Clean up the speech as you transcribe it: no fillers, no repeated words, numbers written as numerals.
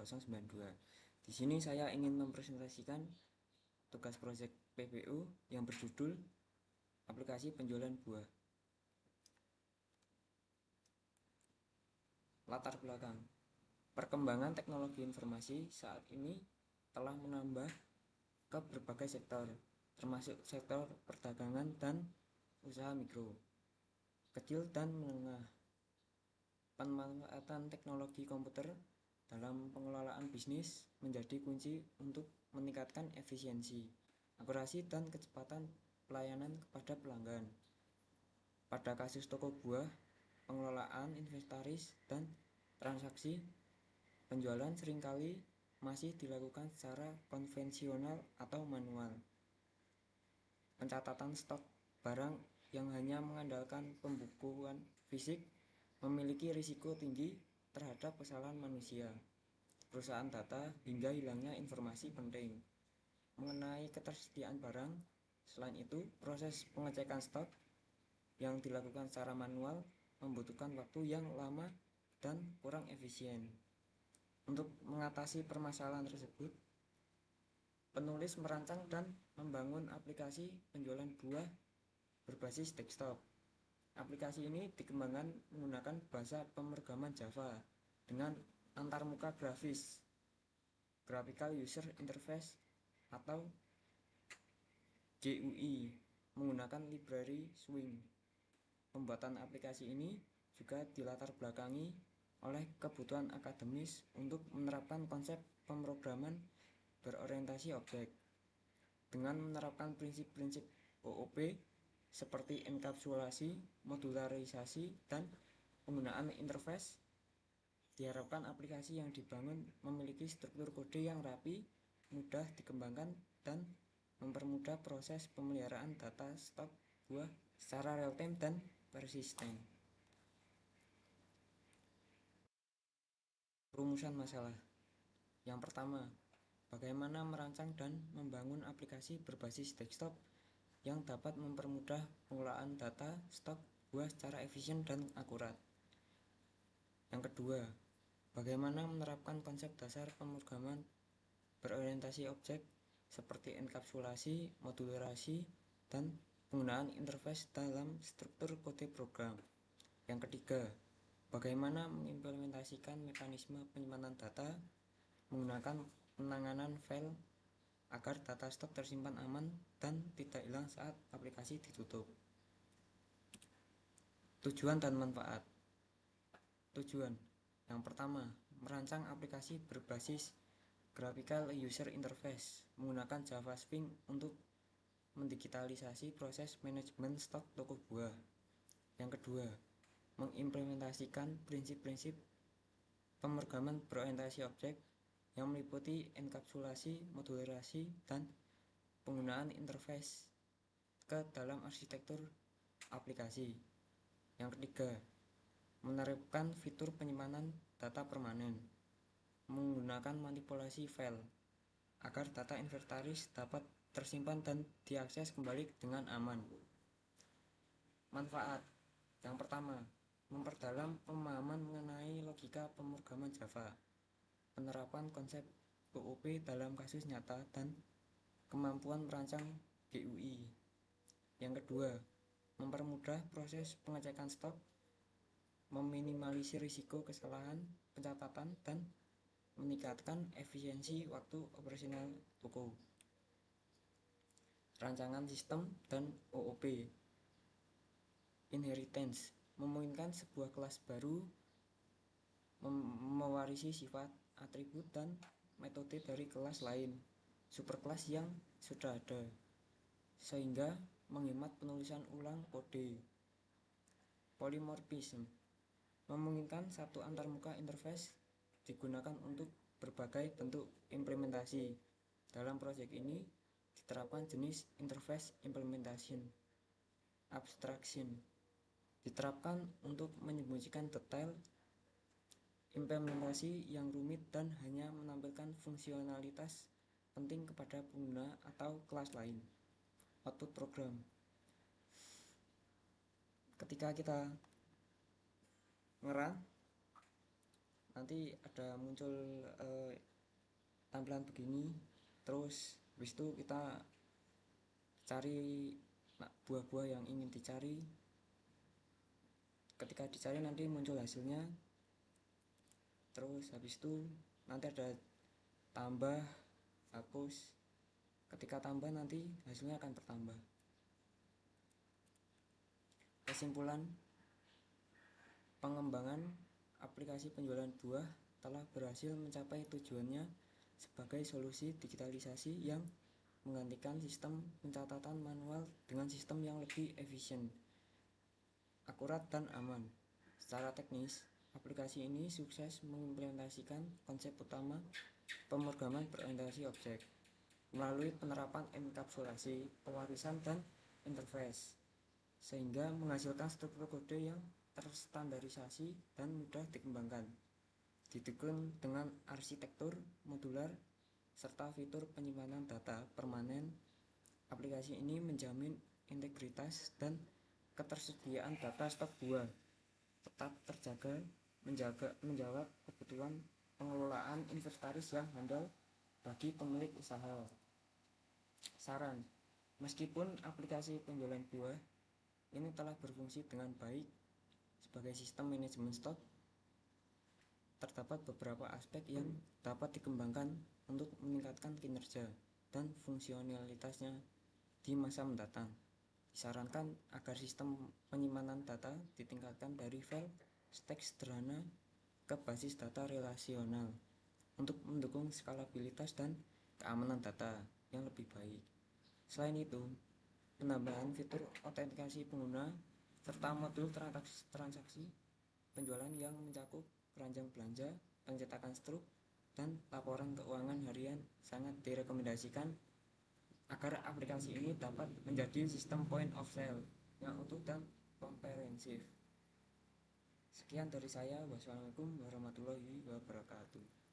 2092. Di sini saya ingin mempresentasikan tugas proyek PPU yang berjudul Aplikasi Penjualan Buah. Latar belakang. Perkembangan teknologi informasi saat ini telah menambah ke berbagai sektor, termasuk sektor perdagangan dan usaha mikro, kecil dan menengah. Pemanfaatan teknologi komputer dalam pengelolaan bisnis menjadi kunci untuk meningkatkan efisiensi, akurasi, dan kecepatan pelayanan kepada pelanggan. Pada kasus toko buah, pengelolaan inventaris dan transaksi penjualan seringkali masih dilakukan secara konvensional atau manual. Pencatatan stok barang yang hanya mengandalkan pembukuan fisik memiliki risiko tinggi terhadap kesalahan manusia, perusahaan data, hingga hilangnya informasi penting mengenai ketersediaan barang. Selain itu, proses pengecekan stok yang dilakukan secara manual membutuhkan waktu yang lama dan kurang efisien. Untuk mengatasi permasalahan tersebut, penulis merancang dan membangun aplikasi penjualan buah berbasis desktop. Aplikasi ini dikembangkan menggunakan bahasa pemrograman Java dengan antarmuka grafis, Graphical User Interface atau GUI, menggunakan library Swing. Pembuatan aplikasi ini juga dilatar belakangi oleh kebutuhan akademis untuk menerapkan konsep pemrograman berorientasi objek. Dengan menerapkan prinsip-prinsip OOP seperti enkapsulasi, modularisasi, dan penggunaan interface, diharapkan aplikasi yang dibangun memiliki struktur kode yang rapi, mudah dikembangkan, dan mempermudah proses pemeliharaan data stok buah secara real-time dan persisten. Rumusan masalah. Yang pertama, bagaimana merancang dan membangun aplikasi berbasis desktop yang dapat mempermudah pengelolaan data stok buah secara efisien dan akurat. Yang kedua, bagaimana menerapkan konsep dasar pemrograman berorientasi objek seperti enkapsulasi, modularisasi, dan penggunaan interface dalam struktur kode program. Yang ketiga, bagaimana mengimplementasikan mekanisme penyimpanan data menggunakan penanganan file agar data stok tersimpan aman dan tidak hilang saat aplikasi ditutup. Tujuan dan manfaat. Tujuan yang pertama, merancang aplikasi berbasis Graphical User Interface menggunakan Java Swing untuk mendigitalisasi proses manajemen stok toko buah. Yang kedua, mengimplementasikan prinsip-prinsip pemrograman berorientasi objek yang meliputi enkapsulasi, modularisasi, dan penggunaan interface ke dalam arsitektur aplikasi. Yang ketiga, menerapkan fitur penyimpanan data permanen menggunakan manipulasi file agar data inventaris dapat tersimpan dan diakses kembali dengan aman. Manfaat. Yang pertama, memperdalam pemahaman mengenai logika pemrograman Java, penerapan konsep OOP dalam kasus nyata, dan kemampuan merancang GUI. Yang kedua, mempermudah proses pengecekan stok, meminimalisir risiko kesalahan pencatatan, dan meningkatkan efisiensi waktu operasional toko. Rancangan sistem dan OOP. Inheritance memungkinkan sebuah kelas baru mewarisi sifat, atribut, dan metode dari kelas lain superkelas yang sudah ada, sehingga menghemat penulisan ulang kode. Polymorphism memungkinkan satu antarmuka interface digunakan untuk berbagai bentuk implementasi. Dalam proyek ini diterapkan jenis interface implementation. Abstraction diterapkan untuk menyembunyikan detail implementasi yang rumit dan hanya menampilkan fungsionalitas penting kepada pengguna atau kelas lain. Output program. Ketika kita ngerun, nanti ada muncul tampilan begini. Terus habis itu kita cari buah-buah yang ingin dicari. Ketika dicari nanti muncul hasilnya. Terus habis itu nanti ada tambah, hapus. Ketika tambah nanti hasilnya akan bertambah. Kesimpulan, pengembangan aplikasi penjualan buah telah berhasil mencapai tujuannya sebagai solusi digitalisasi yang menggantikan sistem pencatatan manual dengan sistem yang lebih efisien, akurat, dan aman. Secara teknis, aplikasi ini sukses mengimplementasikan konsep utama pemrograman berorientasi objek melalui penerapan enkapsulasi, pewarisan, dan interface, sehingga menghasilkan struktur kode yang terstandarisasi dan mudah dikembangkan. Didukung dengan arsitektur modular serta fitur penyimpanan data permanen, aplikasi ini menjamin integritas dan ketersediaan data stok buah tetap terjaga, menjawab kebutuhan pengelolaan inventaris yang handal bagi pemilik usaha. Saran, meskipun aplikasi penjualan buah ini telah berfungsi dengan baik sebagai sistem manajemen stok, terdapat beberapa aspek yang dapat dikembangkan untuk meningkatkan kinerja dan fungsionalitasnya di masa mendatang. Disarankan agar sistem penyimpanan data ditingkatkan dari file teks sederhana ke basis data relasional untuk mendukung skalabilitas dan keamanan data yang lebih baik. Selain itu, penambahan fitur autentikasi pengguna serta modul transaksi penjualan yang mencakup keranjang belanja, pencetakan struk, dan laporan keuangan harian sangat direkomendasikan agar aplikasi ini dapat menjadi sistem point of sale yang utuh dan komprehensif. Sekian dari saya. Wassalamualaikum warahmatullahi wabarakatuh.